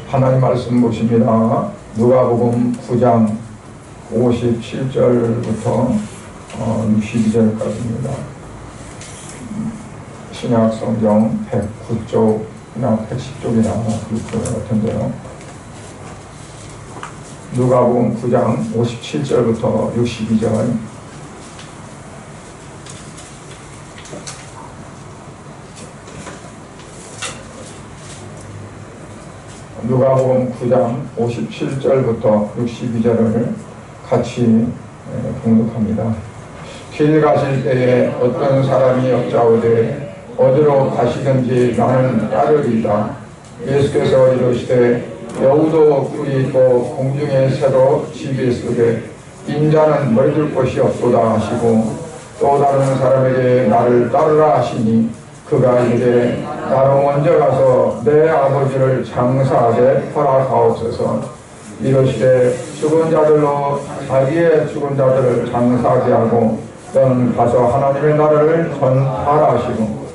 하나님 말씀 보십니다. 누가복음 9장 57절부터 62절까지입니다. 신약 성경 109쪽이나 110쪽이나 그럴 것 같은데요. 누가복음 9장 57절부터 62절. 누가복음 9장 57절부터 62절을 같이 봉독합니다. 길 가실 때에 어떤 사람이 여짜오되 어디로 가시든지 나는 따르리다. 예수께서 이르시되 여우도 굴이 있고 공중에 새도 집이 있으되 인자는 머리둘 곳이 없도다 하시고 또 다른 사람에게 나를 따르라 하시니 그가 이르되 나로 먼저 가서 내 아버지를 장사하게 허락하옵소서. 이르시되 죽은 자들로 자기의 죽은 자들을 장사하게 하고 너는 가서 하나님의 나라를 전파하라 하시고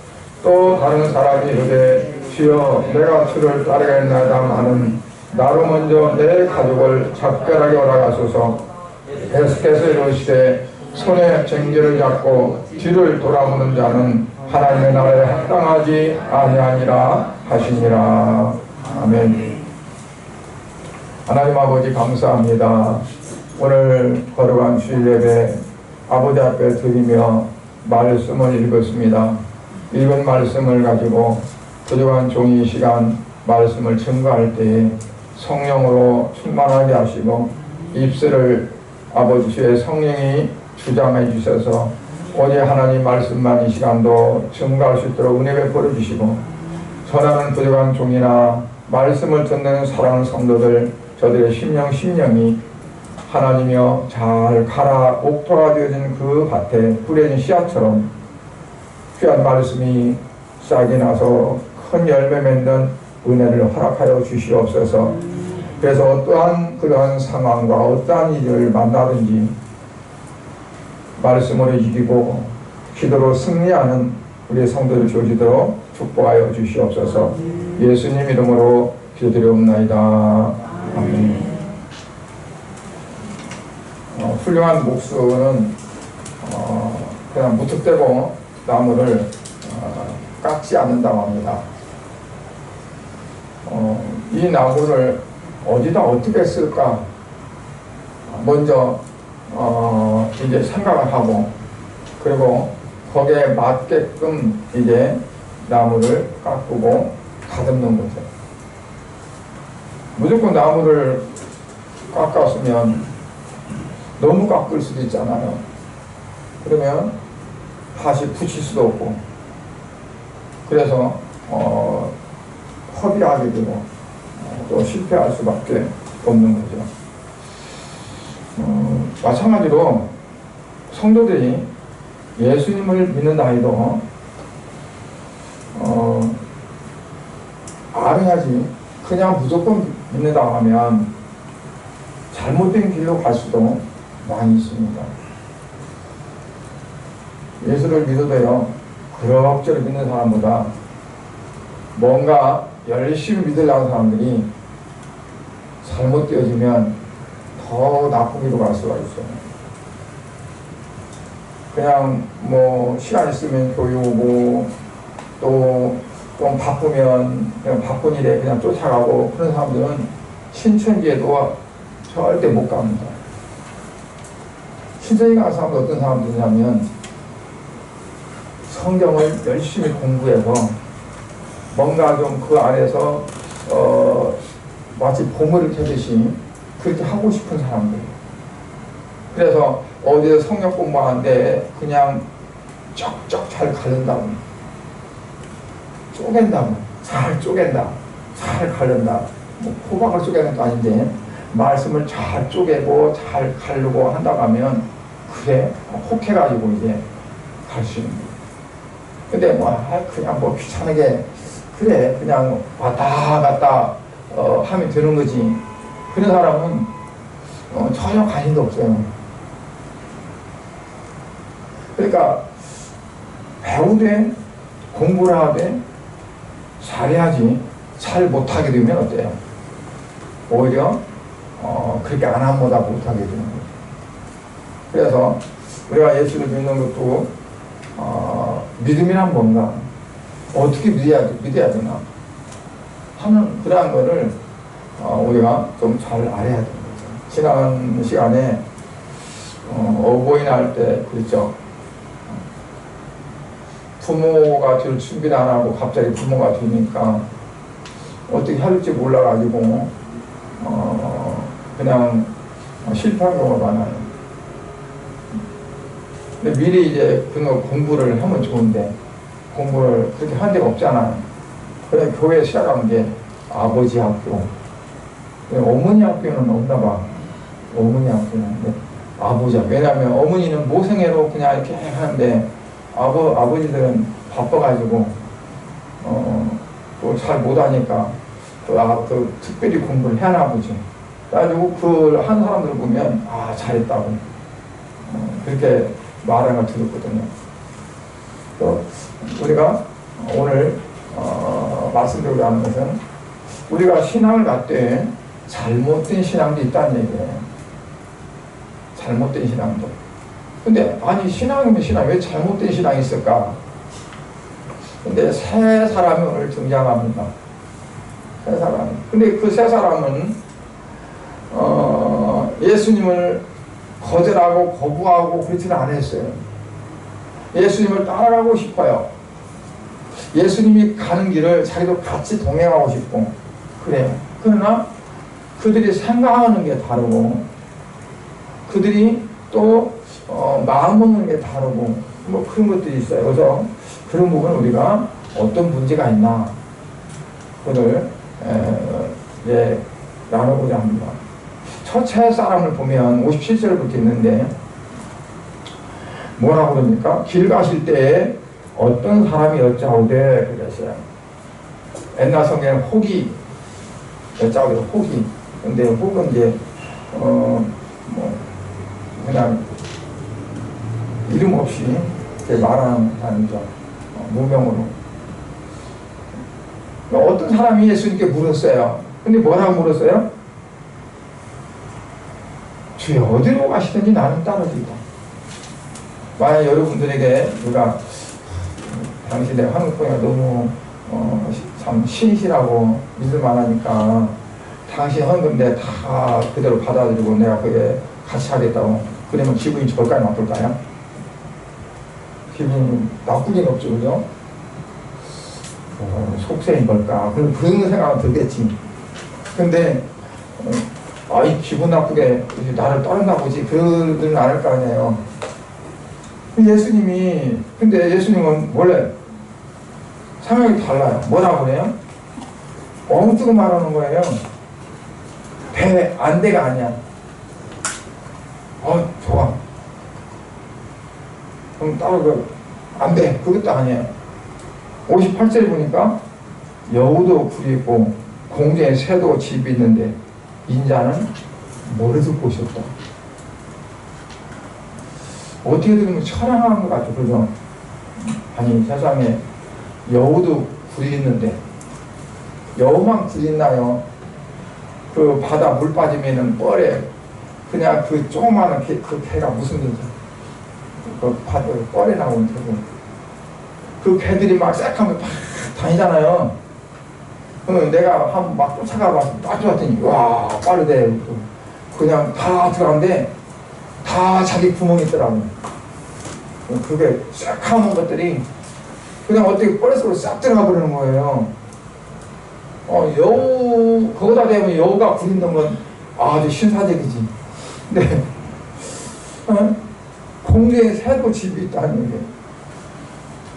또 다른 사람이 이르되 주여 내가 주를 따르겠나이다마는 나로 먼저 내 가족을 작별하게 허락하소서. 예수께서 이르시되 손에 쟁기를 잡고 뒤를 돌아보는 자는 하나님의 나라에 합당하지 아니하니라 하시니라. 아멘. 하나님 아버지 감사합니다. 오늘 거룩한 주일 예배 아버지 앞에 드리며 말씀을 읽었습니다. 읽은 말씀을 가지고 부족한 종이 시간 말씀을 증거할 때에 성령으로 충만하게 하시고 입술을 아버지 주의 성령이 주장해 주셔서 오직 하나님 말씀만 이 시간도 증거할 수 있도록 은혜 베풀어 주시고 전하는 부족한 종이나 말씀을 듣는 사랑하는 성도들 저들의 심령이 하나님이여 잘 갈아 옥토가 되어진 그 밭에 뿌려진 씨앗처럼 귀한 말씀이 싹이 나서 큰 열매 맺는 은혜를 허락하여 주시옵소서. 그래서 어떠한 그러한 상황과 어떠한 일을 만나든지 말씀으로 이기고 기도로 승리하는 우리 성도들 주시도록 축복하여 주시옵소서. 예수님 이름으로 기도드리옵나이다. 아멘. 훌륭한 목수는 그냥 무턱대고 나무를 깎지 않는다고 합니다. 이 나무를 어디다 어떻게 쓸까 먼저 이제 생각을 하고 그리고 거기에 맞게끔 이제 나무를 깎고 다듬는 거죠. 무조건 나무를 깎았으면 너무 깎을 수도 있잖아요. 그러면 다시 붙일 수도 없고 그래서 허비하게 되고 또 실패할 수밖에 없는 거죠. 마찬가지로 성도들이 예수님을 믿는다 해도 알아야지 그냥 무조건 믿는다고 하면 잘못된 길로 갈 수도 많이 있습니다. 예수를 믿어도요 그럭저럭 믿는 사람보다 뭔가 열심히 믿으려는 사람들이 잘못되어지면 더 나쁜 길로 갈 수가 있어요. 그냥 뭐 시간 있으면 교육 오고 또 좀 바쁘면 그냥 바쁜 일에 그냥 쫓아가고 그런 사람들은 신천지에도 절대 못 갑니다. 신천지 가는 사람도 어떤 사람들이냐면 성경을 열심히 공부해서 뭔가 좀 그 안에서 마치 보물을 캐듯이 그렇게 하고 싶은 사람들. 그래서 어디서 성경 공부하는데 그냥 쩍쩍 잘 가른다고 쪼갠다고 잘 쪼갠다 잘 가른다 뭐 호박을 쪼개는 것도 아닌데 말씀을 잘 쪼개고 잘 가르고 한다고 하면 그래 혹해가지고 이제 갈 수 있는 거예요. 근데 뭐 그냥 뭐 귀찮게 그래 그냥 왔다 갔다 하면 되는 거지. 그런 사람은 전혀 관심도 없어요. 그러니까 배우되 공부를 하되 잘해야지 잘 못하게 되면 어때요? 오히려 그렇게 안 함보다 못하게 되는 거죠. 그래서 우리가 예수를 믿는 것도 믿음이란 뭔가, 어떻게 믿어야 되나 하는 그러한 거를 우리가 좀 잘 알아야 되는 거죠. 지난 시간에 어버이날 때 그랬죠. 부모가 될 준비를 안 하고 갑자기 부모가 되니까 어떻게 할지 몰라가지고 그냥 실패한 경우가 많아요. 근데 미리 이제 그런 공부를 하면 좋은데 공부를 그렇게 한 데가 없잖아요. 그래 교회 시작한 게 아버지 학교, 어머니 학교는 없나 봐. 어머니 학교는 아버지 학교. 왜냐하면 어머니는 모생애로 그냥 이렇게 하는데 아버지들은 바빠가지고 또 잘 못하니까 또 특별히 공부를 해나 보지. 그래가지고 그 한 사람들 보면 잘했다고 그렇게 말하는 걸 들었거든요. 또 우리가 오늘 말씀드리려고 하는 것은 우리가 신앙을 갖되 잘못된 신앙도 있다는 얘기예요. 잘못된 신앙도. 근데 아니 신앙이면 신앙, 왜 잘못된 신앙이 있을까? 근데 세 사람이 오늘 등장합니다. 세 사람. 근데 그 세 사람은 예수님을 거절하고 거부하고 그렇지는 않았어요. 예수님을 따라가고 싶어요. 예수님이 가는 길을 자기도 같이 동행하고 싶고 그래요. 그러나 그들이 생각하는 게 다르고 그들이 또 마음 먹는 게 다르고 뭐 그런 것들이 있어요. 그래서 그런 부분을 우리가 어떤 문제가 있나 그걸 이제 나눠보자 합니다. 첫째 사람을 보면 57절부터 있는데 뭐라고 그럽니까? 길 가실 때에 어떤 사람이 여짜오되 그랬어요. 옛날 성경에는 혹이 여짜오되 혹이. 근데 혹은 이제 뭐 그냥 이름 없이 이렇게 말하는 사람이죠. 무명으로. 어떤 사람이 예수님께 물었어요. 근데 뭐라고 물었어요? 주여 어디로 가시든지 나는 따르리다. 만약 여러분들에게 우리가 당시 내가 한국 통역가 너무 참 신실하고 믿을만하니까 당신 하는 건데 다 그대로 받아들이고 내가 그게 같이 하겠다고 그러면 기분이 좋을까요 나쁠까요? 기분이 나쁘긴 없죠, 그죠? 속셈인 걸까? 그런 생각은 들겠지. 근데 이 기분 나쁘게 나를 떠났나 보지 그러지는 않을 거 아니에요. 예수님이 근데 예수님은 원래 상황이 달라요. 뭐라고 그래요? 엉뚱 말하는 거예요. 안돼가 아니야. 좋아. 그럼 따로 안돼. 그것도 아니에요. 58절 보니까 여우도 굴이 있고 공중에 새도 집이 있는데 인자는 뭐를 듣고 오셨다. 어떻게 들으면 처량한 것 같죠, 그죠? 아니 세상에 여우도 굴이 있는데 여우만 굴이 있나요? 그 바다 물 빠지면은 뻘에 그냥 그 조그마한 그 개가 무슨 개죠? 그 바다 뻘에 나오는 개고 그 개들이 막 싹하면 막 다니잖아요. 그러면 내가 한번 막 쫓아가봐서 딱 쫓았더니 와 빠르대. 그냥 다 들어가는데 다 자기 구멍이 있더라고요. 그게 싹하는 것들이 그냥 어떻게 뻘 속으로 싹 들어가 버리는 거예요. 여우 거기다 대면 여우가 부린다는 건 아주 신사적이지. 근데 공중에 새도 집이 있다는 게.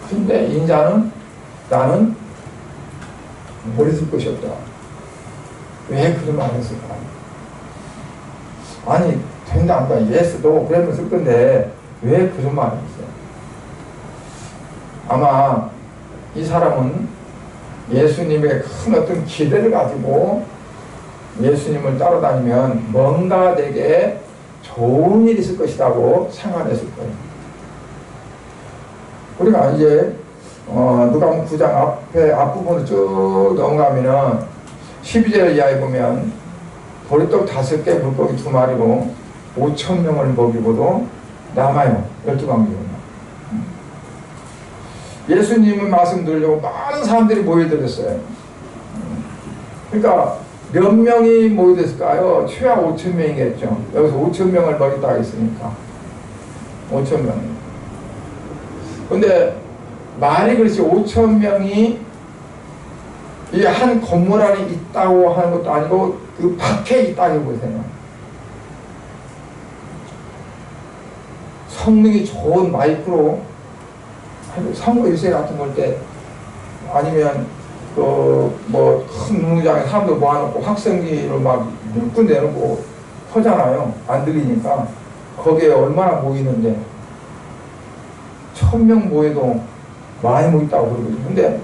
근데 인자는 나는 모르실 것이 없다. 왜 그런 말을 했을까? 아니 된다 안 된다 예스도 그러면 쓸 건데 왜 그런 말을 했어요? 아마 이 사람은 예수님의 큰 어떤 기대를 가지고 예수님을 따라다니면 뭔가 내게 좋은 일이 있을 것이라고 생각했을 거예요. 우리가 이제 누가복음 9장 앞부분을 쭉 넘어가면은 12절 이하에 보면 보리떡 5개, 물고기 2마리로 5,000명을 먹이고도 남아요. 12광주는. 예수님의 말씀 들으려고 많은 사람들이 모여들었어요. 그러니까 몇 명이 모여들었을까요? 최하 5,000명이겠죠. 여기서 5,000명을 먹였다 했으니까 5,000명. 근데 말이 그렇지 5,000명이 이 한 건물 안에 있다고 하는 것도 아니고 그 밖에 있다고 보세요. 성능이 좋은 마이크로 선거 유세 같은 걸 때 아니면 뭐 큰 농장에 사람들 모아놓고 확성기를 막 물고 내놓고 하잖아요. 안 들리니까. 거기에 얼마나 모이는데 1,000명 모여도 많이 모였다고 그러거든요. 근데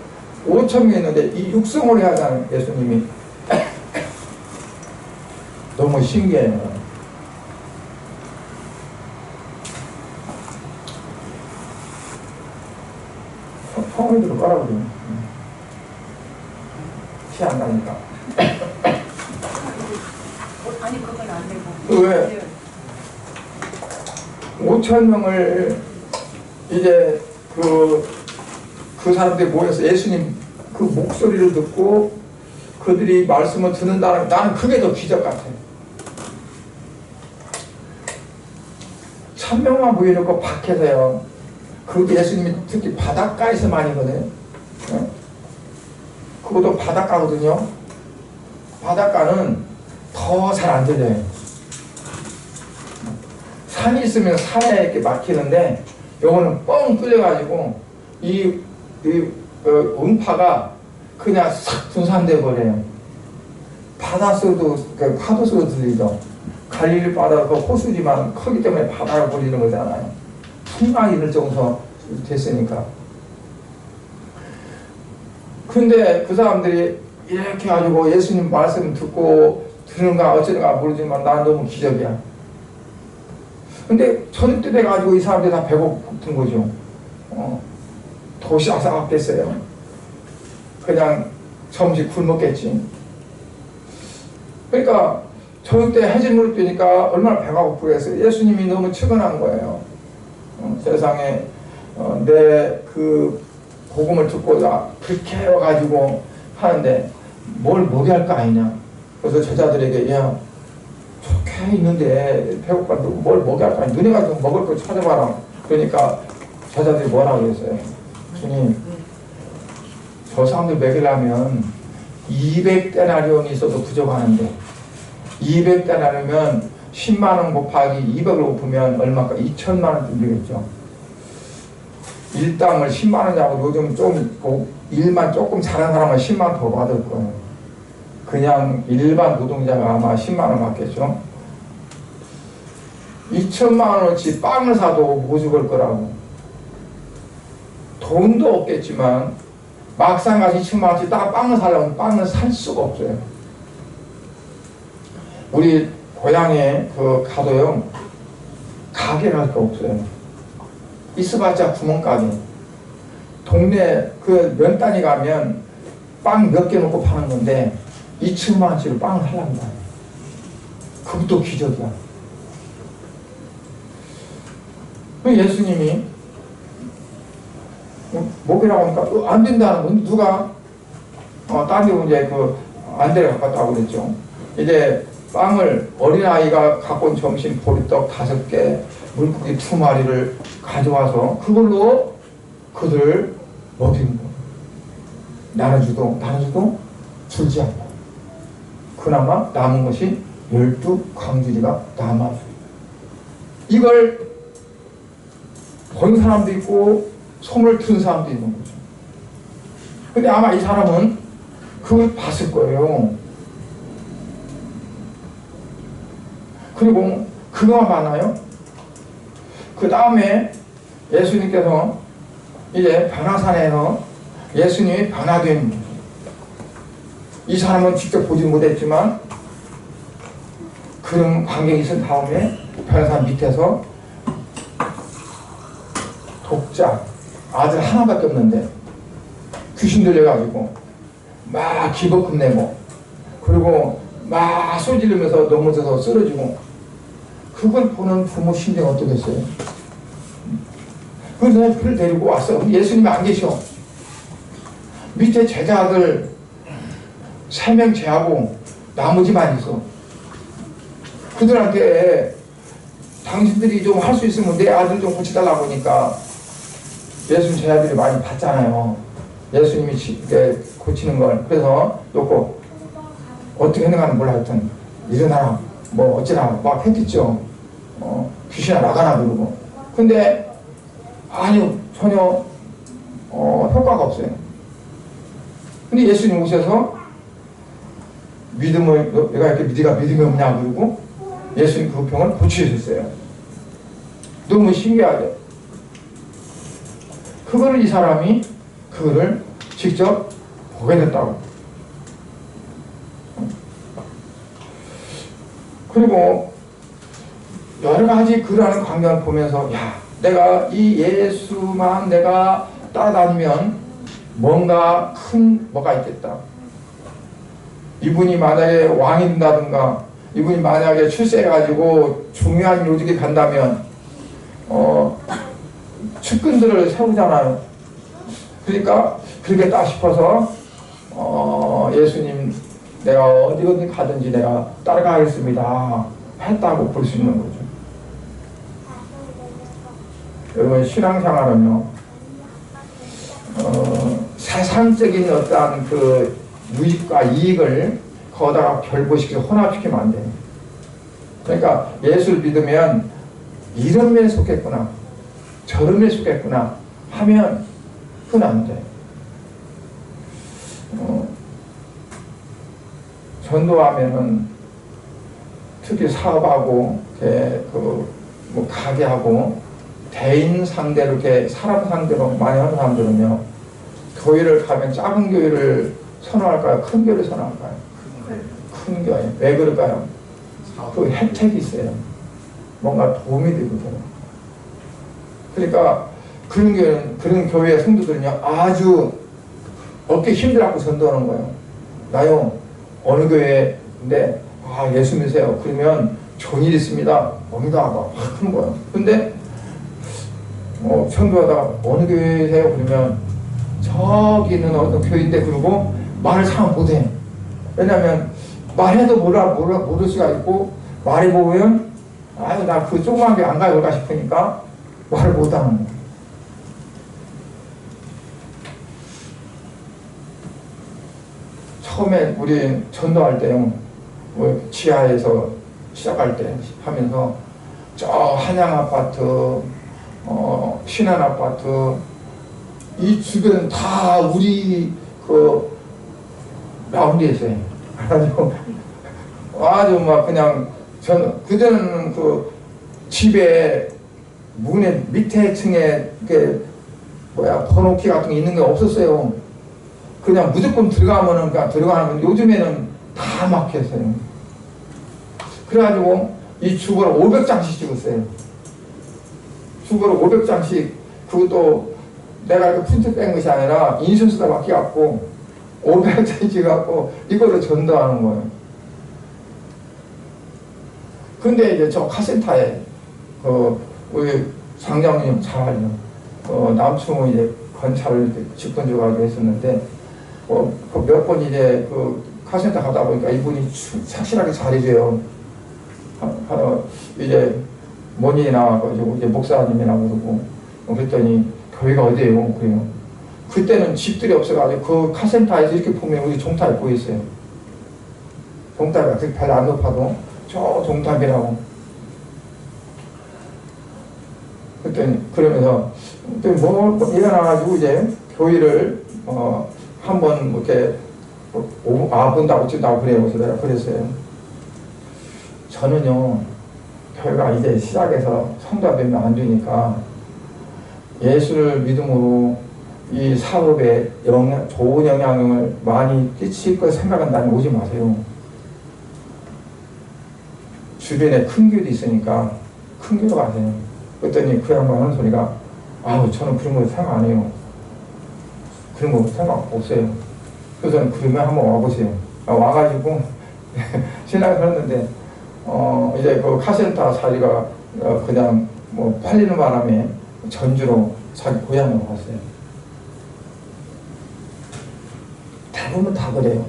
5,000명 있는데 이 육성을 해야 하잖아요. 예수님이. 너무 신기해요. 성을 들어 깔아버려. 티 안 나니까. 아니 그건 안 되고. 왜? 5,000명을 이제 그 사람들이 모여서 예수님 그 목소리를 듣고 그들이 말씀을 듣는다는, 나는 그게 더 기적 같아. 1,000명만 모여놓고 밖에서요. 그 예수님이 특히 바닷가에서 많이거든요. 그것도 바닷가거든요. 바닷가는 더 잘 안 들려요. 산이 있으면 산에 이렇게 막히는데 요거는 뻥 뚫려가지고 이 음파가 그냥 싹 분산돼 버려요. 바닷소리도 파도 소리 들리죠. 갈릴리 바다 그 호수지만 크기 때문에 바다가 보이는 거잖아요. 풍랑이 이럴 정도 됐으니까. 근데 그 사람들이 이렇게 가지고 예수님 말씀 듣고 들은가 어쩌는가 모르지만 난 너무 기적이야. 근데 저녁 때 돼가지고 이 사람들이 다 배고픈 거죠. 도시 아삭았겠어요. 그냥 점심 굶었겠지. 그러니까 저녁 때 해질물 뜨니까 얼마나 배가 고프겠어요. 예수님이 너무 측은한 거예요. 세상에 내 그 복음을 듣고자 그렇게 해가지고 하는데 뭘 먹여야 할 거 아니냐. 그래서 제자들에게 야 좋게 있는데 배고파 뭘 먹여야 할 거 아니냐. 너네가 좀 먹을 거 찾아봐라. 그러니까 제자들이 뭐라고 그랬어요. 주님 저 사람들 먹이려면 200데나리온이 있어도 부족하는데 200데나리온이면 10만원 곱하기 200을 곱으면 얼마까? 2천만원 되겠죠. 일당을 10만원이라고 요즘 좀 일만 조금 잘하는 사람은 10만원 더 받을 거예요. 그냥 일반 노동자가 아마 10만원 받겠죠. 2천만원어치 빵을 사도 못 죽을 거라고. 돈도 없겠지만 막상 가서 2천만원어치 딱 빵을 사려면 빵을 살 수가 없어요. 우리 고향에 가도요 가게가 할 거 없어요. 있어봤자 구멍가게. 동네 면 단위 가면 빵 몇 개 놓고 파는 건데 2천만원치로 빵을 하려고 해요. 그것도 기적이야. 예수님이 먹이라고 하니까 안 된다는 건 누가 딴 데 이제 안 데려갔다고 그랬죠. 이제 빵을 어린아이가 갖고 온 점심 보리떡 5개, 물고기 2마리를 가져와서 그걸로 그들을 먹이는 거예요. 나눠주도 줄지 않고. 그나마 남은 것이 12광주리가 남아요. 이걸 본 사람도 있고 소문을 들은 사람도 있는 거죠. 근데 아마 이 사람은 그걸 봤을 거예요. 그리고 그거만 봤나요? 그 다음에 예수님께서 이제 변화산에서 예수님이 변화된 거죠. 이 사람은 직접 보지 못했지만 그런 광경이 있은 다음에 변화산 밑에서 독자 아들 하나밖에 없는데 귀신 들려가지고 막 기겁 끝내고 그리고 막 쏘지르면서 넘어져서 쓰러지고, 그걸 보는 부모 심정이 어떻겠어요? 그래서 그를 데리고 왔어. 예수님이 안 계셔. 밑에 제자들 3명 제하고 나머지만 있어. 그들한테 당신들이 좀 할 수 있으면 내 아들 좀 고쳐달라고 하니까 예수님 제자들이 많이 봤잖아요. 예수님이 고치는 걸. 그래서 놓고 어떻게 했는가는 몰라. 하여튼 일어나라 뭐 어쩌라 막 했겠죠. 귀신아 나가나 그러고. 근데 아니요 전혀 효과가 없어요. 근데 예수님 오셔서 믿음을, 내가 이렇게 네가 믿음이 없냐 그러고 예수님 그 병을 고치셨어요. 너무 신기하죠. 그거를 이 사람이 그거를 직접 보게 됐다고. 그리고 여러 가지 그러한 광경을 보면서, 야, 내가 이 예수만 내가 따라다니면 뭔가 큰 뭐가 있겠다. 이분이 만약에 왕이 된다든가, 이분이 만약에 출세해가지고 중요한 요직에 간다면 측근들을 세우잖아요. 그러니까 그렇게 딱 싶어서 예수님 내가 어디 가든지 내가 따라가겠습니다 했다고 볼 수 있는 거죠. 여러분 신앙생활은요 세상적인 어떠한 그 유익과 이익을 거기다가 결부시켜서 혼합시키면 안 돼요. 그러니까 예수를 믿으면 이런 면에 속했구나 저런 면에 속했구나 하면 그건 안 돼. 전도하면은 특히 사업하고 뭐 가게하고 대인 상대로 이렇게 사람 상대로 많이 하는 사람들은요 교회를 가면 작은 교회를 선호할까요? 큰 교회를 선호할까요? 큰 교회. 왜 그럴까요? 그 혜택이 있어요. 뭔가 도움이 되거든요. 그러니까 그런 교회 성도들은요 아주 어깨 힘들어갖고 전도하는 거예요. 나요 어느 교회인데 예수 믿으세요. 그러면 좋은 일 있습니다. 옵니다 하고 확 하는 거예요. 근데 전도하다가 어느 교회세요? 그러면 저기 있는 어떤 교회인데 그러고 말을 참 못해. 왜냐면 말해도 모를 수가 있고 말해보면 아유 나 그 조그만 게 안 가볼까 싶으니까 말을 못하는 거예요. 처음에 우리 전도할 때요 뭐 지하에서 시작할 때 하면서 저 한양 아파트 신안 아파트 이 주변 다 우리 그 라운드에 있어요. 아주 막 그냥 그전에는 그 집에 문에 밑에 층에 번호키 같은 게 있는 게 없었어요. 그냥 무조건 들어가면은 그냥 들어가는 건 요즘에는 다 막혔어요. 그래가지고 이 주보를 500장씩 찍었어요. 주보를 500장씩 그것도 내가 이렇게 프린트 뺀 것이 아니라 인쇄소다 맡겨갖고 500장씩 찍어갖고 이거를 전도하는 거예요. 근데 이제 저 카센터에 우리 장장님 잘 알죠. 남충은 이제 건차를 집권주가지고 했었는데 몇 번 이제 카센터 가다 보니까 이분이 착실하게 잘해줘요. 이제 mon이 나와가지고 이제 목사님이라고 그러고 그랬더니 교회가 어디에요? 그래요. 그때는 집들이 없어가지고 그 카센터에서 이렇게 보면 우리 종탑이 보였어요. 종탑이 그렇게 별로 안 높아도 저 종탑이라고. 그랬더니 그러면서 일어나가지고 이제 교회를 한번 이렇게 본다고 친다고 그래요. 그래서 내가 그랬어요. 저는요 교회가 이제 시작해서 성도가 되면 안 되니까 예수를 믿음으로 이 사업에 좋은 영향을 많이 끼칠 걸 생각한다면 오지 마세요. 주변에 큰 교회도 있으니까 큰 교회로 가세요. 그랬더니 그 양반 하는 소리가 아우 저는 그런 거 생각 안 해요. 그런 거 생각 없어요. 그래서 저는 그러면 한번 와보세요. 와가지고 신앙을 했는데 이제 그 카센터 자리가 그냥 뭐 팔리는 바람에 전주로 자기 고향으로 갔어요. 대부분 다 그래요.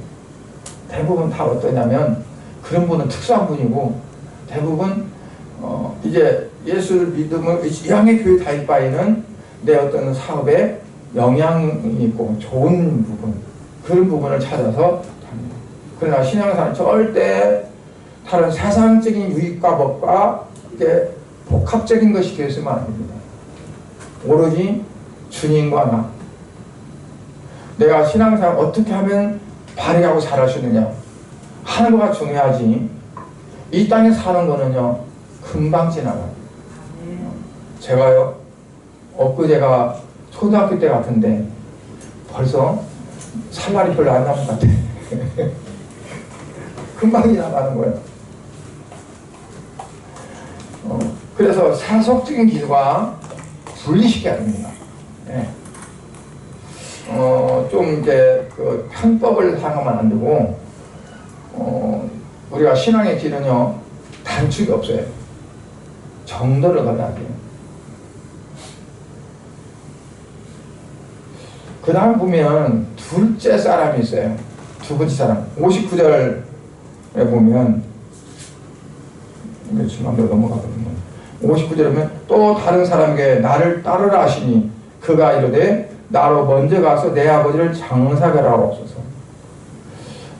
대부분 다 어떠냐면 그런 분은 특수한 분이고 대부분 이제 예수를 믿으면 이왕의 교회 다닐 바에는 내 어떤 사업에 영향이 있고 좋은 부분 그런 부분을 찾아서 합니다. 그러나 신앙생활은 절대 다른 세상적인 유익과 법과 이게 복합적인 것이 되어서는 안 됩니다. 오로지 주님과 나 내가 신앙생활 어떻게 하면 발휘하고 잘할 수 있느냐 하는 거가 중요하지 이 땅에 사는 거는요 금방 지나가요. 제가요 엊그제가 초등학교 때 같은데 벌써 살 날이 별로 안 남은 것 같아. 금방 지나가는 거예요. 그래서 세속적인 길과 분리시켜야 됩니다. 예. 좀 이제 그 편법을 사용하면 안 되고 우리가 신앙의 길은요 단축이 없어요. 정도를 가져야 돼요. 그 다음 보면 둘째 사람이 있어요. 두 번째 사람 59절에 보면 지난번에 넘어가거든요. 59절에 보면 또 다른 사람에게 나를 따르라 하시니 그가 이르되 나로 먼저 가서 내 아버지를 장사하게 하옵소서.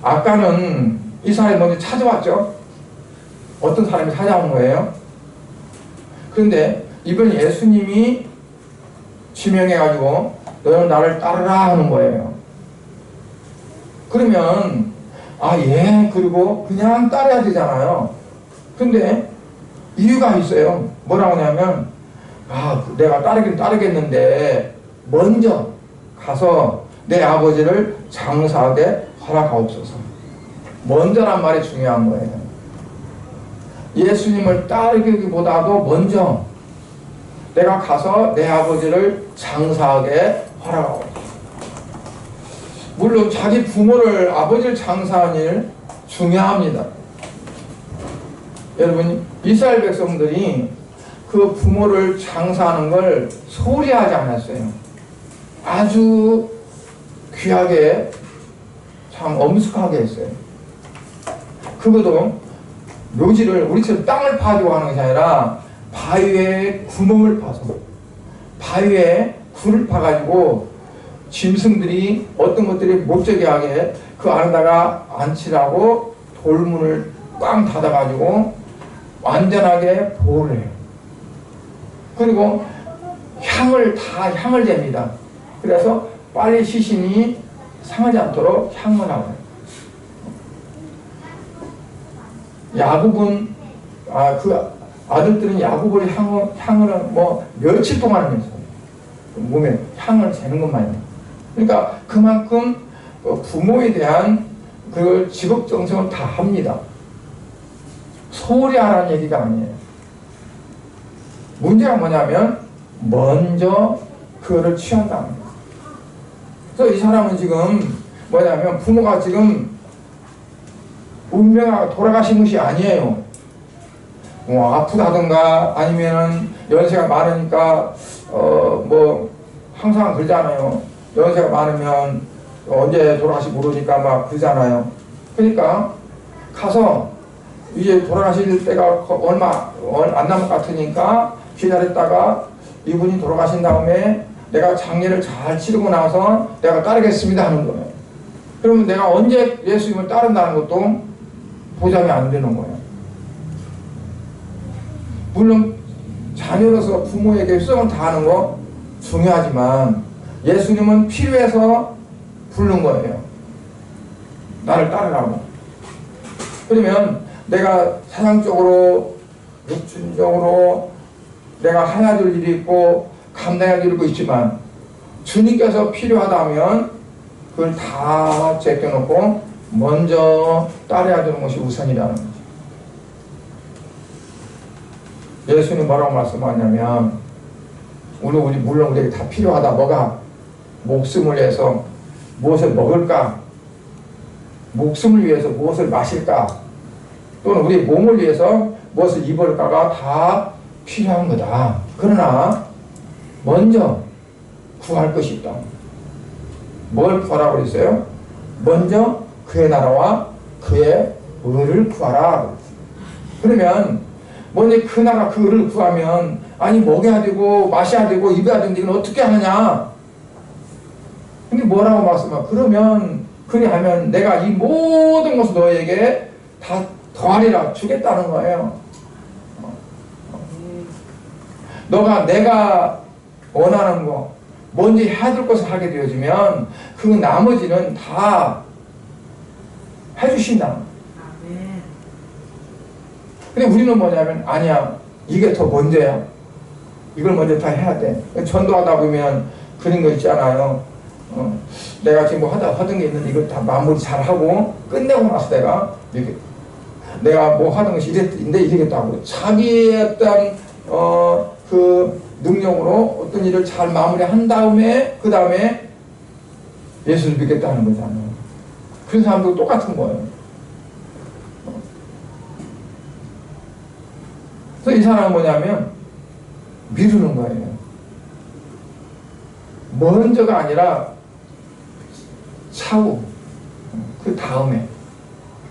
아까는 이 사람이 먼저 찾아왔죠. 어떤 사람이 찾아온 거예요. 그런데 이번 예수님이 지명해가지고 너는 나를 따르라 하는 거예요. 그러면 예 그리고 그냥 따라야 되잖아요. 근데 이유가 있어요. 뭐라고 하냐면 내가 따르긴 따르겠는데 먼저 가서 내 아버지를 장사하게 허락하옵소서. 먼저란 말이 중요한 거예요. 예수님을 따르기보다도 먼저 내가 가서 내 아버지를 장사하게 허락하옵소서. 물론 자기 부모를 아버지를 장사하는 일 중요합니다. 여러분 이스라엘 백성들이 그 부모를 장사하는 걸 소홀히 하지 않았어요. 아주 귀하게 참 엄숙하게 했어요. 그것도 묘지를 우리처럼 땅을 파고 하는 것이 아니라 바위에 구멍을 파서 바위에 굴을 파가지고 짐승들이 어떤 것들이 못 저기 하게 그 안에다가 앉히라고 돌문을 꽝 닫아가지고 완전하게 보호를 해요. 그리고 향을 잽니다. 그래서 빨리 시신이 상하지 않도록 향을 하고요. 야곱은 그 아들들은 야곱을 향을 뭐 며칠 동안 하면서 몸에 향을 재는 것만요. 그러니까 그만큼 부모에 대한 그 직업정성을 다 합니다. 소홀히 하라는 얘기가 아니에요. 문제가 뭐냐면 먼저 그거를 취한다는 거예요. 그래서 이 사람은 지금 뭐냐면 부모가 지금 운명하고 돌아가신 것이 아니에요. 뭐 아프다든가 아니면은 연세가 많으니까 뭐 항상 그러잖아요. 연세가 많으면 언제 돌아가실지 모르니까 막 그러잖아요. 그러니까 가서 이제 돌아가실 때가 얼마 안 남은 것 같으니까 기다렸다가 이분이 돌아가신 다음에 내가 장례를 잘 치르고 나서 내가 따르겠습니다 하는 거예요. 그러면 내가 언제 예수님을 따른다는 것도 보장이 안 되는 거예요. 물론 자녀로서 부모에게 수정을 다하는 거 중요하지만 예수님은 필요해서 부른 거예요. 나를 따르라고. 그러면 내가 세상적으로 육신적으로 내가 해야 될 일이 있고 감당해야 될 일이 있지만 주님께서 필요하다면 그걸 다 제껴놓고 먼저 따라야 되는 것이 우선이라는 거죠. 예수님 뭐라고 말씀하냐면 물론 우리에게 다 필요하다. 뭐가 목숨을 위해서 무엇을 먹을까? 목숨을 위해서 무엇을 마실까, 또는 우리 몸을 위해서 무엇을 입을까가 다 필요한 거다. 그러나 먼저 구할 것이 있다. 뭘 구하라고 그랬어요? 먼저 그의 나라와 그의 의를 구하라. 그러면 먼저 그 나라 그 의를 구하면, 아니 먹여야 되고 마셔야 되고 입어야 되는데 이건 어떻게 하느냐. 근데 뭐라고 말씀하면, 그러면 그리하면 내가 이 모든 것을 너에게 다 더하리라 주겠다는 거예요. 너가 내가 원하는 거 먼저 해야 될 것을 하게 되어지면 그 나머지는 다 해주신다. 근데 우리는 뭐냐면, 아니야, 이게 더 먼저야, 이걸 먼저 다 해야 돼. 전도하다 보면 그런 거 있잖아요. 내가 지금 뭐 하던 게 있는데 이걸 다 마무리 잘 하고 끝내고 나서 내가 뭐 하던 것이 이랬는데 이러겠다고 자기의 어떤 그 능력으로 어떤 일을 잘 마무리한 다음에 그 다음에 예수를 믿겠다는 거잖아요. 그런 사람도 똑같은 거예요. 그래서 이 사람은 뭐냐면 미루는 거예요. 먼저가 아니라 차후, 그 다음에.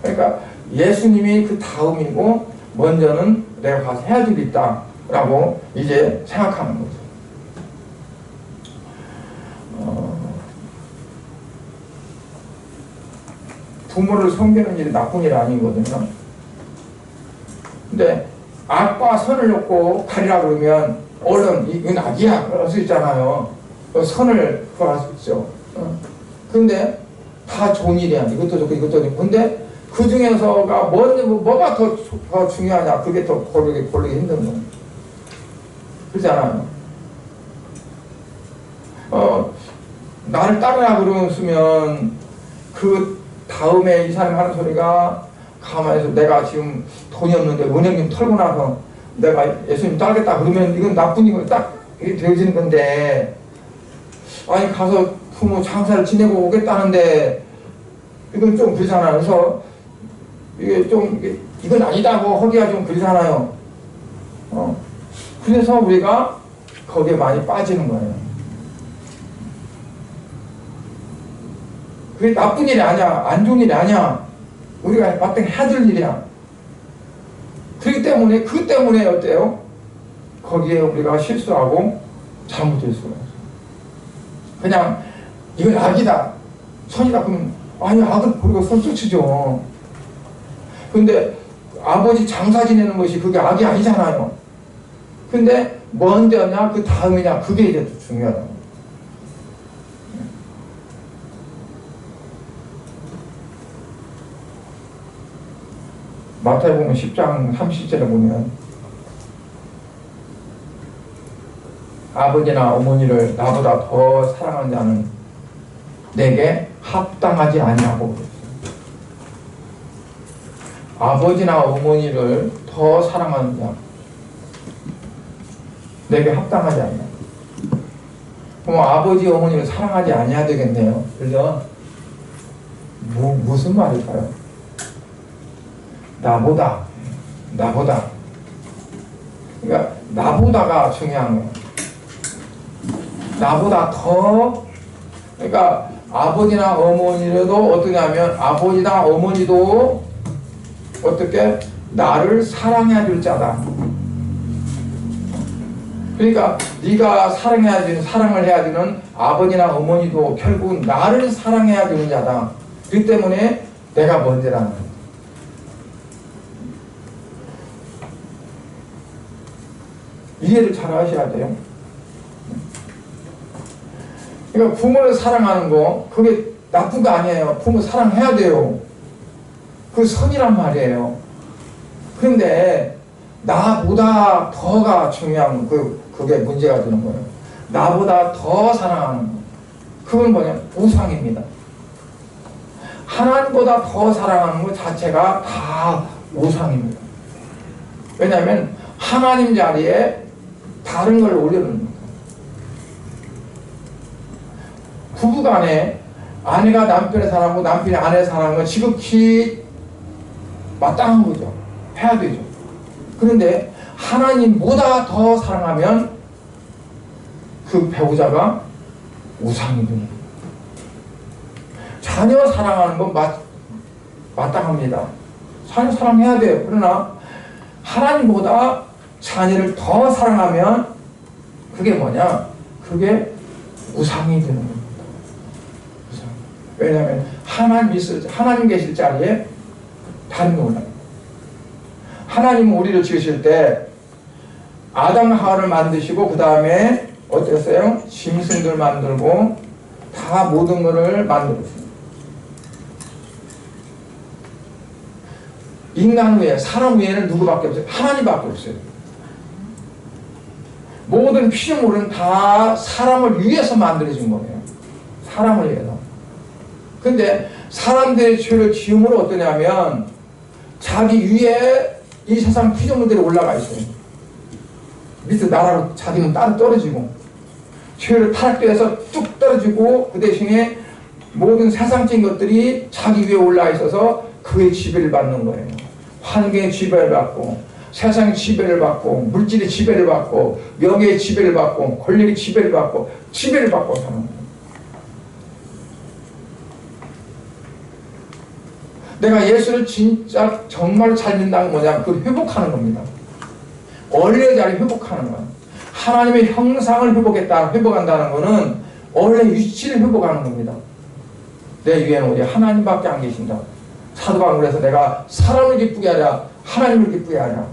그러니까 예수님이 그 다음이고 먼저는 내가 가서 해야 될 일 있다 라고 이제 생각하는 거죠. 부모를 섬기는 일이 나쁜 일이 아니거든요. 근데 악과 선을 놓고 가리라 그러면 얼른 이건 악이야 그럴 수 있잖아요. 선을 구할 수 있죠. 근데 다 좋은 일이야. 이것도 좋고 이것도 좋고. 근데 그 중에서가 뭐가 더 중요하냐. 그게 더 고르기 힘든 거예요. 그렇잖아요. 나를 따르라 그러면 그 다음에 이 사람이 하는 소리가, 가만히 있어, 내가 지금 돈이 없는데 은행 좀 털고 나서 내가 예수님 따르겠다 그러면 이건 나쁜 일이 딱 되어지는 건데, 아니 가서 부모 장사를 지내고 오겠다는데 이건 좀 그렇잖아요. 그래서 이게 좀 이건 아니다고 하기가 좀 그렇잖아요. 그래서 우리가 거기에 많이 빠지는 거예요. 그게 나쁜 일이 아니야, 안 좋은 일이 아니야. 우리가 마땅히 해야 될 일이야. 그렇기 때문에 그 때문에 어때요? 거기에 우리가 실수하고 잘못될 수가 있어요. 그냥 이건 악이다, 선이다 그러면, 아니 악을 버리고 선을 치죠. 근데 아버지 장사 지내는 것이 그게 악이 아니잖아요. 근데 먼저냐 그 다음이냐 그게 이제 중요하다. 마태복음 10장 30절에 보면, 아버지나 어머니를 나보다 더 사랑하는 자는 내게 합당하지 아니하고 그랬어요. 아버지나 어머니를 더 사랑하는 자, 내게 합당하지 아니하. 그럼 아버지 어머니를 사랑하지 아니해야 되겠네요. 그래서 무슨 말일까요? 나보다. 그러니까 나보다가 중요한 거예요. 나보다 더. 그러니까 아버지나 어머니도 어떠냐면, 아버지나 어머니도 어떻게 나를 사랑해야 될 자다. 그러니까 네가 사랑해야 되는, 사랑을 해야 되는 아버지나 어머니도 결국은 나를 사랑해야 되는 자다. 그렇기 때문에 내가 먼저라는 거예요. 이해를 잘 하셔야 돼요. 그러니까 부모를 사랑하는 거 그게 나쁜 거 아니에요. 부모 사랑해야 돼요. 그 선이란 말이에요. 그런데 나보다 더가 중요한 그게 문제가 되는 거예요. 나보다 더 사랑하는 거. 그건 뭐냐? 우상입니다. 하나님보다 더 사랑하는 것 자체가 다 우상입니다. 왜냐하면 하나님 자리에 다른 걸 올려놓는 거예요. 부부간에 아내가 남편을 사랑하고 남편이 아내를 사랑하는 건 지극히 마땅한 거죠. 해야 되죠. 그런데 하나님보다 더 사랑하면 그 배우자가 우상이 되는 거예요. 자녀 사랑하는 건 마땅합니다. 자녀 사랑해야 돼요. 그러나 하나님보다 자녀를 더 사랑하면 그게 뭐냐? 그게 우상이 되는 겁니다. 우상. 왜냐하면 하나님 계실 자리에 다른 거 올라요. 하나님은 우리를 지으실 때 아담 하와를 만드시고 그 다음에 어땠어요? 짐승들 만들고 다 모든 것을 만들었어요. 인간 외에, 사람 외에는 누구밖에 없어요? 하나님밖에 없어요. 모든 피조물은 다 사람을 위해서 만들어진 거예요. 사람을 위해서. 근데 사람들의 죄를 지음으로 어떠냐면 자기 위에 이 세상 피조물들이 올라가 있어요. 밑에 나라로 자기는 따로 떨어지고 죄를 타락되어서 뚝 떨어지고 그 대신에 모든 세상적인 것들이 자기 위에 올라가 있어서 그의 지배를 받는 거예요. 환경의 지배를 받고 세상의 지배를 받고 물질의 지배를 받고 명예의 지배를 받고 권력의 지배를 받고 지배를 받고 사는 거예요. 내가 예수를 진짜 정말 잘 믿는다는 건 뭐냐면 그걸 회복하는 겁니다. 원래 자리 회복하는 거예요. 하나님의 형상을 회복한다는 것은 원래 위치를 회복하는 겁니다. 내 위에는 우리 하나님밖에 안 계신다. 사도 바울에서 내가 사람을 기쁘게 하랴 하나님을 기쁘게 하랴.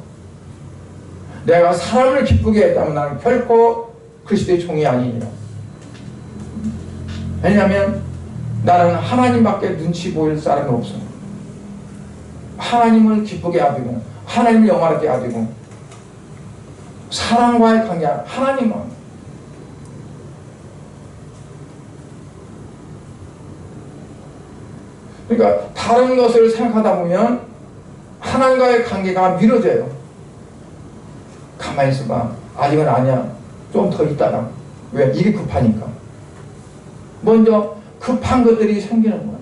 내가 사람을 기쁘게 했다면 나는 결코 그리스도의 종이 아니니라. 왜냐하면 나는 하나님밖에 눈치 보일 사람이 없어. 하나님을 기쁘게 하고 하나님을 영화롭게 하고 사람과의 관계 하나님만. 그러니까 다른 것을 생각하다 보면 하나님과의 관계가 미뤄져요. 가만히 있어봐. 아직은 아니야. 좀 더 있다가. 왜? 이게 급하니까. 먼저 급한 것들이 생기는 거예요.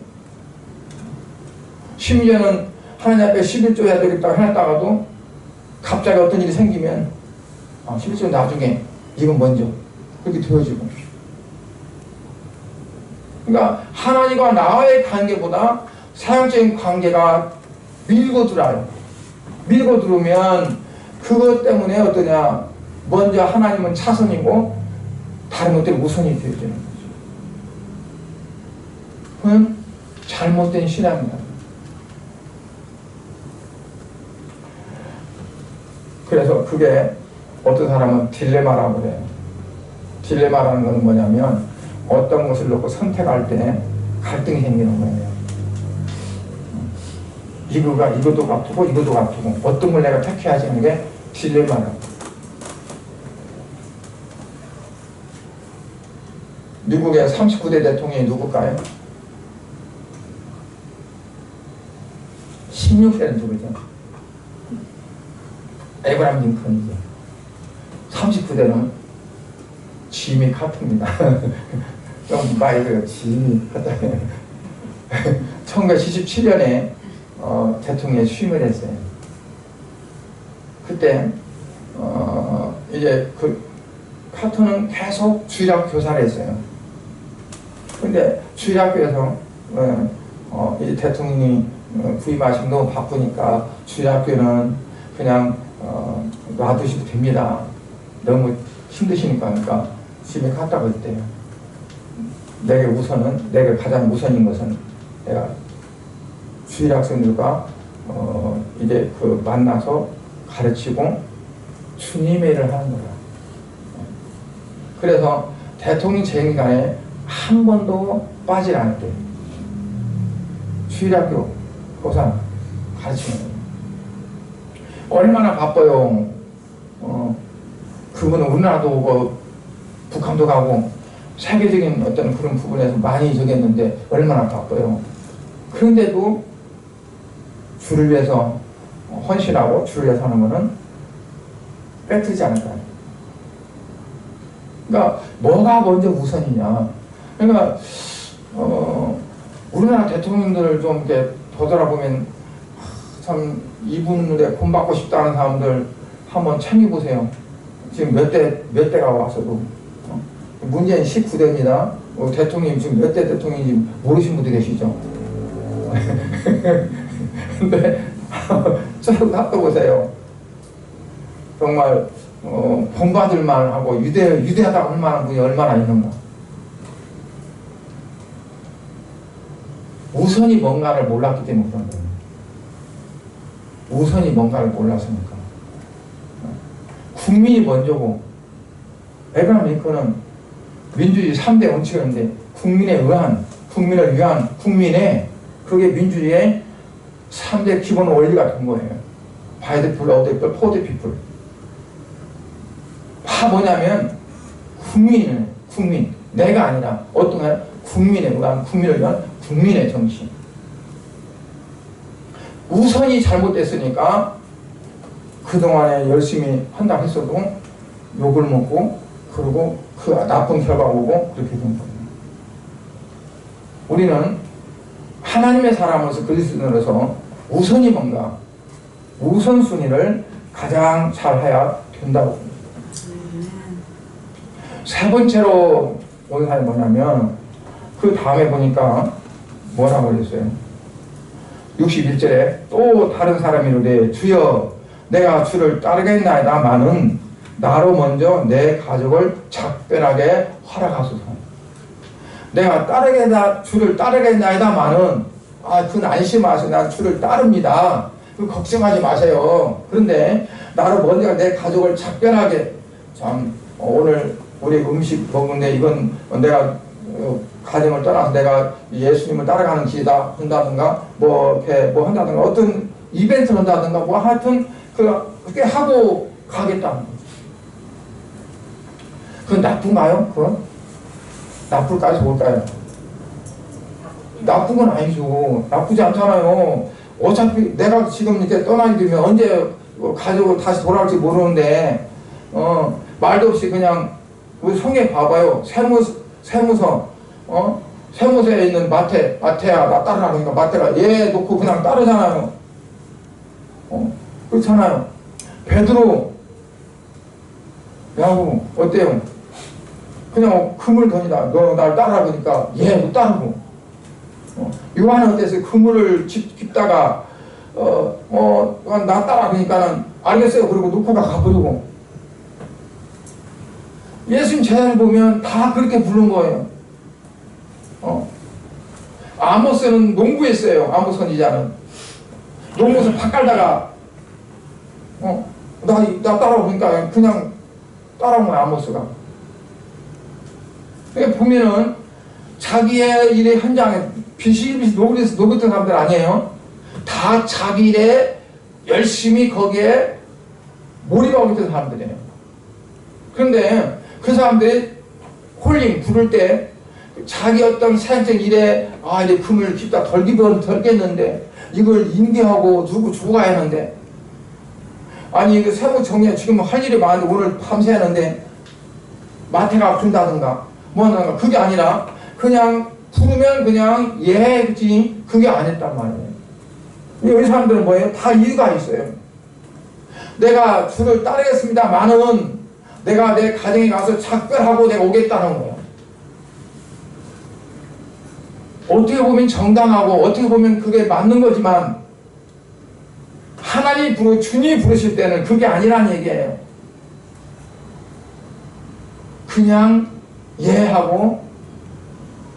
심지어는 하나님 앞에 11조 해야 되겠다고 해놨다가도 갑자기 어떤 일이 생기면 11조 나중에 이건 먼저 그렇게 되어지고. 그러니까 하나님과 나와의 관계보다 사역적인 관계가 밀고 들어요. 밀고 들어오면 그것 때문에 어떠냐, 먼저 하나님은 차선이고 다른 것들이 우선이 되어지는 거죠. 그건 잘못된 신앙입니다. 그래서 그게 어떤 사람은 딜레마라고 그래요. 딜레마라는 건 뭐냐면 어떤 것을 놓고 선택할 때 갈등이 생기는 거예요. 이것도 같고 이것도 같고 어떤 걸 내가 택해야 하는 게 딜레마라고. 미국의 39대 대통령이 누굴까요? 16세는 누구죠? 에브라임 링컨이죠. 39대는 지미 카트입니다. 좀 말이에요. 지미 카트. 1977년에 대통령에 취임을 했어요. 그때 이제 그 카터는 계속 주일학 교사를 했어요. 근데 주일학교에서 이 대통령이 부임하시면 너무 바쁘니까 주일학교는 그냥 놔두셔도 됩니다. 너무 힘드시니까. 그러니까 집에 갔다 그랬대요. 내게 가장 우선인 것은 내가 주일 학생들과 이제 그 만나서 가르치고 주님의 일을 하는 거야. 그래서 대통령 재임 기간에 한 번도 빠지지 않았대요. 주일학교 교사 가르치는 거예요. 얼마나 바빠요. 그분은 우리나라도 오고 북한도 가고 세계적인 어떤 그런 부분에서 많이 저기했는데 얼마나 바빠요. 그런데도 주를 위해서 헌신하고 주를 위해서 하는 것은 빼뜨리지 않을까. 그러니까 뭐가 먼저 우선이냐. 그러니까 우리나라 대통령들을 좀 이렇게 보더라보면 참 이분에 본받고 싶다는 사람들 한번 챙겨보세요. 지금 몇 대가 왔어도. 문재인 19대입니다. 대통령이 지금 몇 대 대통령인지 모르신 분들 계시죠? 근데 쭉 놔둬보세요. 정말 본받을 만하고 유대하다고 할 만한 분이 얼마나 있는가. 우선이 뭔가를 몰랐기 때문에 그런 거예요. 우선이 뭔가를 몰랐으니까. 국민이 먼저고, 에브라함 링컨은 민주주의 3대 원칙인데 국민에 의한, 국민을 위한, 국민의, 그게 민주주의의 3대 기본 원리가 된 거예요. By the people, of the people, for the people. 뭐냐면 국민, 내가 아니라 어떤 게 국민에 의한, 국민을 위한 국민의 정신. 우선이 잘못됐으니까 그동안에 열심히 한다고 했어도 욕을 먹고, 그리고 그 나쁜 결과 오고 그렇게 된 거예요. 우리는 하나님의 사람으로서 그리스도인으로서 우선이 뭔가, 우선순위를 가장 잘 해야 된다고 봅니다. 세 번째로 온 사람이 뭐냐면, 그 다음에 보니까 뭐라고 그랬어요? 61절에 또 다른 사람이 이르되 주여 내가 주를 따르겠나이다마는 나로 먼저 내 가족을 작별하게 허락하소서. 내가 주를 따르겠나이다마는 그건 안심하세요. 난 주를 따릅니다. 그 걱정하지 마세요. 그런데 나로 먼저 내 가족을 작별하게, 참 오늘 우리 음식 먹는데 이건 내가 가정을 떠나서 내가 예수님을 따라가는 길이다 한다든가, 이렇게 한다든가, 어떤 이벤트를 한다든가, 하여튼 그렇게 하고 가겠다는 거죠. 그건 나쁜가요? 그건? 나쁠까요? 좋을까요? 나쁜 건 아니죠. 나쁘지 않잖아요. 어차피 내가 지금 이렇게 떠나게 되면 언제 가족을 다시 돌아올지 모르는데, 말도 없이 그냥, 우리 성에 봐봐요. 세무서, 세무서에 있는 마태야, 나 따르라. 그러니까 마태가 얘 놓고 그냥 따르잖아요. 그렇잖아요. 베드로, 야구, 어때요? 그냥 그물 던지다. 너 날 따르라. 그러니까 얘도 따르고. 요한은 어땠어요? 그물을 깁다가, 나 따라. 그러니까는 알겠어요. 그리고 놓고 가버리고. 예수님 제자를 보면 다 그렇게 부른 거예요. 아모스는 농구했어요. 아모스 선지자는. 농구에서 팍 깔다가, 나 따라오. 그러니까 그냥 따라온 거야, 아모스가. 그러니까 보면은 자기의 일의 현장에 비실비실 노릇했던 사람들 아니에요? 다 자기 일에 열심히 거기에 몰입하고 있던 사람들이에요. 그런데 그 사람들이 홀링 부를 때 자기 어떤 사역적 일에 이제 금을 깁다 덜겠는데 이걸 인계하고 누구 죽어야 하는데, 아니 그 세무 정리에 지금 할 일이 많은데 오늘 밤새 하는데 마태가 준다든가 하는가, 그게 아니라 그냥 부르면 그냥 그치, 그게 안 했단 말이에요. 이 사람들은 뭐예요? 다 이유가 있어요. 내가 주를 따르겠습니다만은 내가 내 가정에 가서 작별하고 내가 오겠다는 거예요. 어떻게 보면 정당하고 어떻게 보면 그게 맞는 거지만, 하나님이 주님이 부르실 때는 그게 아니란 얘기예요. 그냥 하고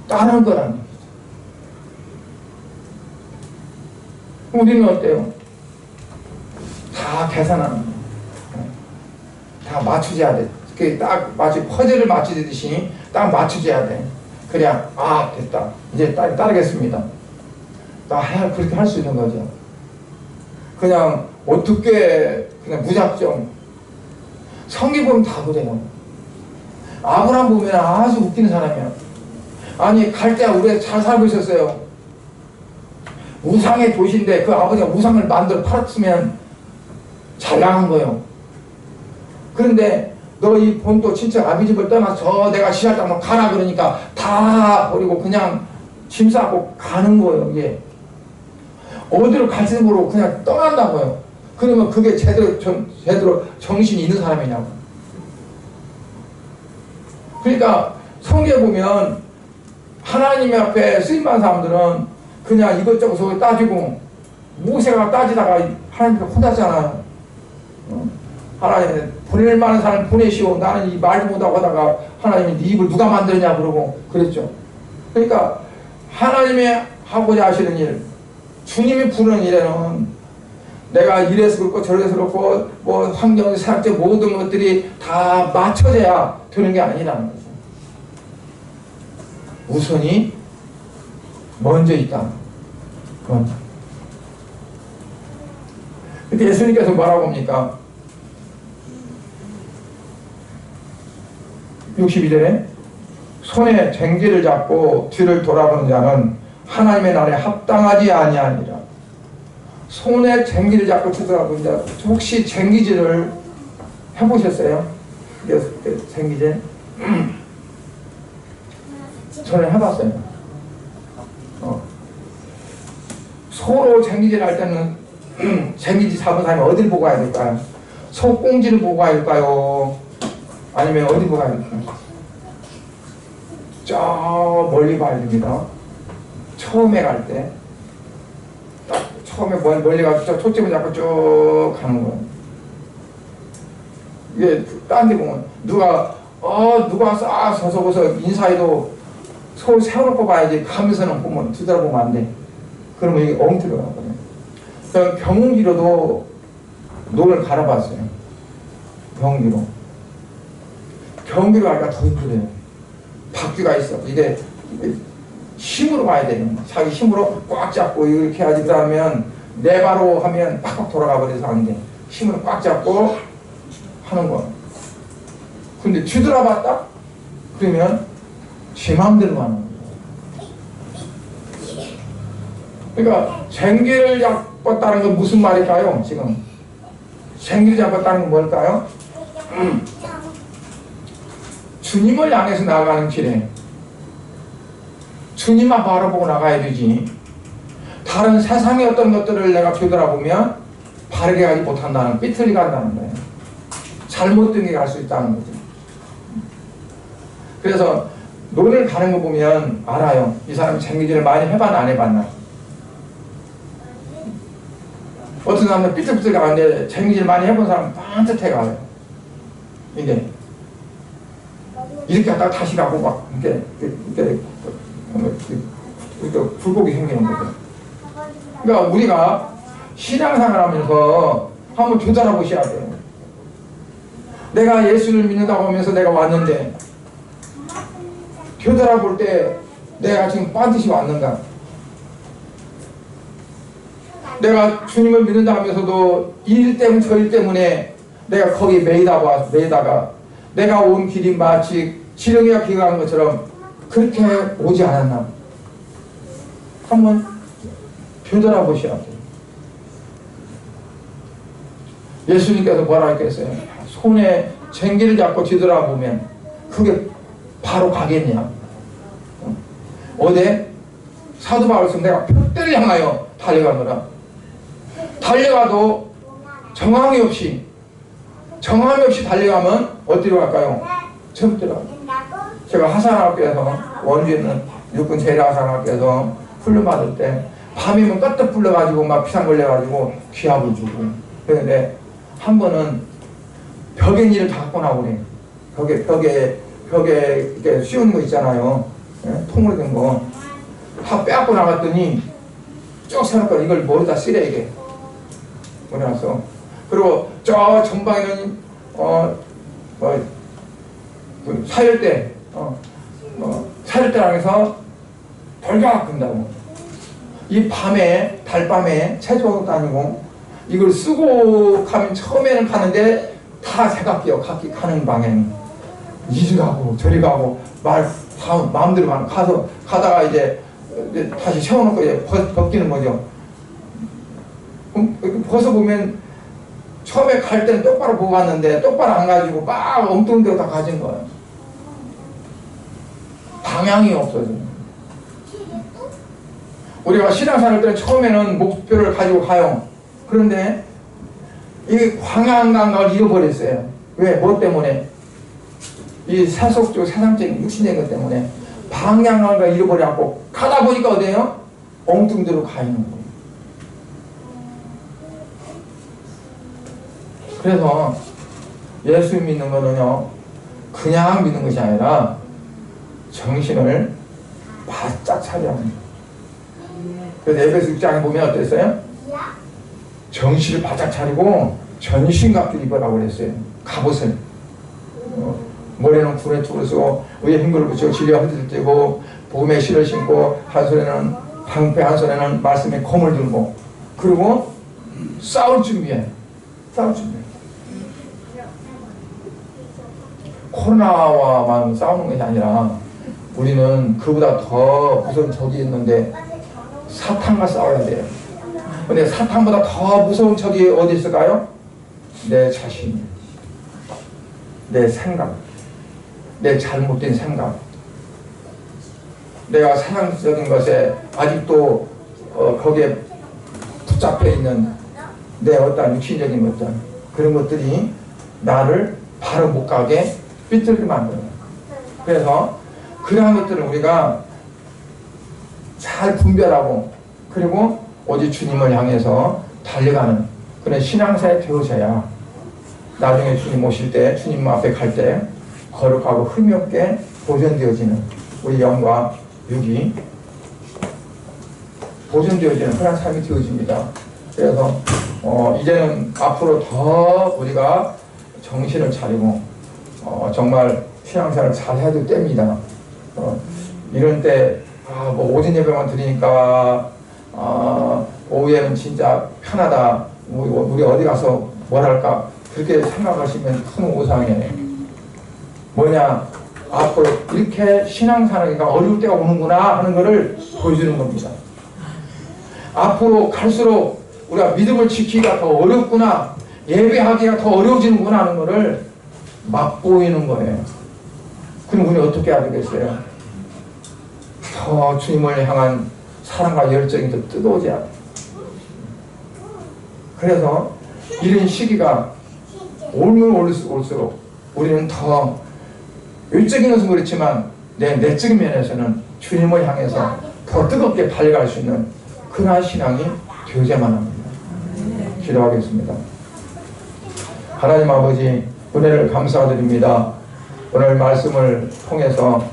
따르는 거라는 얘기죠. 우리는 어때요? 다 계산하는 거예요. 다 맞추셔야 돼. 딱 마치 퍼즐을 맞추듯이 딱 맞추셔야 돼. 그래야 됐다. 이제 따르겠습니다. 그렇게 할 수 있는 거죠. 그냥 어떻게 그냥 무작정. 성경 보면 다 그래요. 아브라함 보면 아주 웃기는 사람이야. 아니 갈대아 우리가 잘 살고 있었어요. 우상의 도시인데 그 아버지가 우상을 만들어 팔았으면 잘 나간 거예요. 그런데 너 이 본토 친척 아비 집을 떠나서 내가 시할 땅으로 가라 그러니까 다 버리고 그냥 짐 싸고 가는 거예요. 이게 어디로 갈지도 모르고 그냥 떠난다고요. 그러면 그게 제대로 정신이 있는 사람이냐고. 그러니까 성경에 보면 하나님 앞에 쓰임받은 사람들은 그냥 이것저것 속에 따지고, 모세가 따지다가 하나님께 혼났잖아요. 하나님 보낼 만한 사람 보내시오. 나는 이 말도 못하고 하다가 하나님이 네 입을 누가 만들었냐 그러고 그랬죠. 그러니까 하나님이 하고자 하시는 일, 주님이 부르는 일에는 내가 이래서 그렇고 저래서 그렇고 뭐 환경, 사학적 모든 것들이 다 맞춰져야 되는 게 아니라는 거죠. 우선이 먼저 있다. 먼저. 근데 예수님께서 뭐라고 합니까? 62절에 손에 쟁기를 잡고 뒤를 돌아보는 자는 하나님의 날에 합당하지 아니하니라. 손에 쟁기를 잡고 뒤 돌아보는 자, 혹시 쟁기질을 해보셨어요? 쟁기질? 저는 해봤어요. 소로 쟁기질 할 때는 쟁기질 잡은 사람이 어딜 보고 가야 될까요? 속꽁지를 보고 가야 될까요? 아니면 어디 보고 가야 될까요? 저 멀리 봐야 됩니다. 처음에 갈 때. 딱 처음에 멀리 가서 저 초점을 잡고 쭉 가는 거예요. 이게 딴 데 보면 누가 싹 서서 보서 인사해도 소 세워놓고 봐야지 가면서는 보면 뒤돌아보면 안 돼. 그러면 이게 엉터리가 나거든요. 그럼 경운기로도 노를 갈아봤어요. 경운기로. 경운기로 가니까 더 힘들어요. 바퀴가 있어. 이게 힘으로 가야 돼요. 자기 힘으로 꽉 잡고 이렇게 하지. 그러면 내 바로 하면 팍팍 돌아가 버려서 안 돼. 힘으로 꽉 잡고 하는 거야. 근데 뒤돌아봤다? 그러면 지 맘대로 하는 거야. 그러니까 쟁기를 잡았다는 건 무슨 말일까요? 지금 쟁기를 잡았다는 건 뭘까요? 주님을 향해서 나아가는 길에 주님만 바라보고 나가야 되지, 다른 세상의 어떤 것들을 내가 뒤돌아보면 바르게 가지 못한다는, 삐뚤리 간다는 거예요. 잘못된 게 갈 수 있다는 거죠. 그래서 논을 가는 거 보면 알아요. 이 사람이 쟁기질을 많이 해봤나 안 해봤나. 어떤 사람은 삐뚤삐뚤 가는데 쟁기질 많이 해본 사람은 반듯해 가요. 이게 이렇게 하다가 다시 가고 막 이렇게 굴곡이 생기는 거죠. 그러니까 우리가 신앙생활 하면서 한번 되돌아보셔야 돼요. 내가 예수를 믿는다고 하면서 내가 왔는데 되돌아볼 때 내가 지금 반드시 왔는가? 내가 주님을 믿는다 하면서도 일 때문에 저 일 때문에 내가 거기 매이다가 내가 온 길이 마치 지렁이가 기어간 것처럼 그렇게 오지 않았나? 한번 되돌아보셔야 돼요. 예수님께서 뭐라 했겠어요? 손에 쟁기를 잡고 뒤돌아보면 그게 바로 가겠냐? 어제 사도 바울은 내가 표대를 향하여 달려가노라. 달려가도 정함이 없이 달려가면 어디로 갈까요? 절대로. 제가 하산학교에서, 원주에 있는 육군 제1하산학교에서 훈련 받을 때 밤이면 껐떡 불러가지고 막 피상 걸려가지고 귀합을 주고. 그런데 한 번은 벽에 일을 다 갖고 나오고 그래. 벽에 이렇게 씌우는 거 있잖아요. 예? 통으로 된 거. 다 빼앗고 나갔더니 쭉 세놓고 이걸 머리다 쓰래 이게. 그래서 그리고 저 전방에는 사열대랑 해서 돌격 한다고. 이 밤에, 달밤에 체조도 다니고 이걸 쓰고 가면 처음에는 가는데 다 새각기요. 각기 가는 방향이 이리 가고 저리 가고 다 마음대로 가다가 이제 다시 세워놓고 이제 벗기는 거죠. 벗어보면 처음에 갈 때는 똑바로 보고 갔는데 똑바로 안 가지고 막 엉뚱한 데로 다 가진 거예요. 방향이 없어져. 우리가 신앙생활 때는 처음에는 목표를 가지고 가요. 그런데 이 광야감각을 잃어버렸어요. 왜? 뭐 때문에? 이 세속적 세상적인 육신적인 것 때문에 방향감각을 잃어버려갖고 가다 보니까 어디에요? 엉뚱대로 가 있는 거예요. 그래서 예수 믿는 거는요, 그냥 믿는 것이 아니라 정신을 바짝 차려야 합니다. 그래서 에베소 6장에 보면 어땠어요? 정신을 바짝 차리고 전신갑주를 입으라고 그랬어요. 갑옷을. 머리는 군의 투를 쓰고 위에 흰걸을 붙이고 진리와 흩을 떼고 복음의 실을 신고 한 손에는 방패 한 손에는 말씀의 검을 들고 그리고 싸울 준비해. 싸울 준비해. 코로나와만 싸우는 것이 아니라 우리는 그보다 더 무서운 적이 있는데 사탄과 싸워야 돼요. 근데 사탄보다 더 무서운 적이 어디 있을까요? 내 자신, 내 생각, 내 잘못된 생각, 내가 세상적인 것에 아직도 거기에 붙잡혀 있는 내 어떤 육신적인 것들, 그런 것들이 나를 바로 못 가게 삐뚤게 만들어요. 그래서 그러한 것들을 우리가 잘 분별하고 그리고 오직 주님을 향해서 달려가는 그런 신앙사에 되어져야 나중에 주님 오실 때 주님 앞에 갈 때 거룩하고 흠이 없게 보존되어지는 우리 영과 육이 보존되어지는 그런 삶이 되어집니다. 그래서 이제는 앞으로 더 우리가 정신을 차리고 정말 신앙생활을 잘 해야 될 때입니다. 이런 때 뭐 오전 예배만 드리니까 오후에는 진짜 편하다. 우리 어디 가서 뭘 할까? 그렇게 생각하시면 큰 오상이에요. 뭐냐? 앞으로 이렇게 신앙생활이 어려울 때가 오는구나 하는 것을 보여주는 겁니다. 앞으로 갈수록 우리가 믿음을 지키기가 더 어렵구나, 예배하기가 더 어려워지는구나 하는 것을 맛보이는 거예요. 그럼 우리 어떻게 해야 되겠어요? 더 주님을 향한 사랑과 열정이 더 뜨거워져야 돼요. 그래서 이런 시기가 오면 올수록 우리는 더 외적인 것은 그렇지만 내적인 면에서는 주님을 향해서 더 뜨겁게 달려갈 수 있는 그러한 신앙이 되어야만 합니다. 기도하겠습니다. 하나님 아버지, 은혜를 감사드립니다. 오늘 말씀을 통해서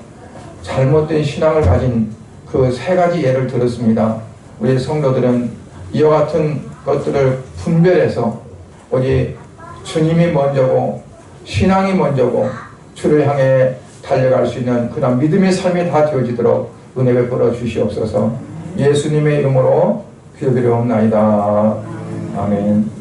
잘못된 신앙을 가진 그 세 가지 예를 들었습니다. 우리 성도들은 이와 같은 것들을 분별해서 오직 주님이 먼저고 신앙이 먼저고 주를 향해 달려갈 수 있는 그런 믿음의 삶이 다 되어지도록 은혜 베풀어 주시옵소서. 예수님의 이름으로 기도드리옵나이다. 아멘.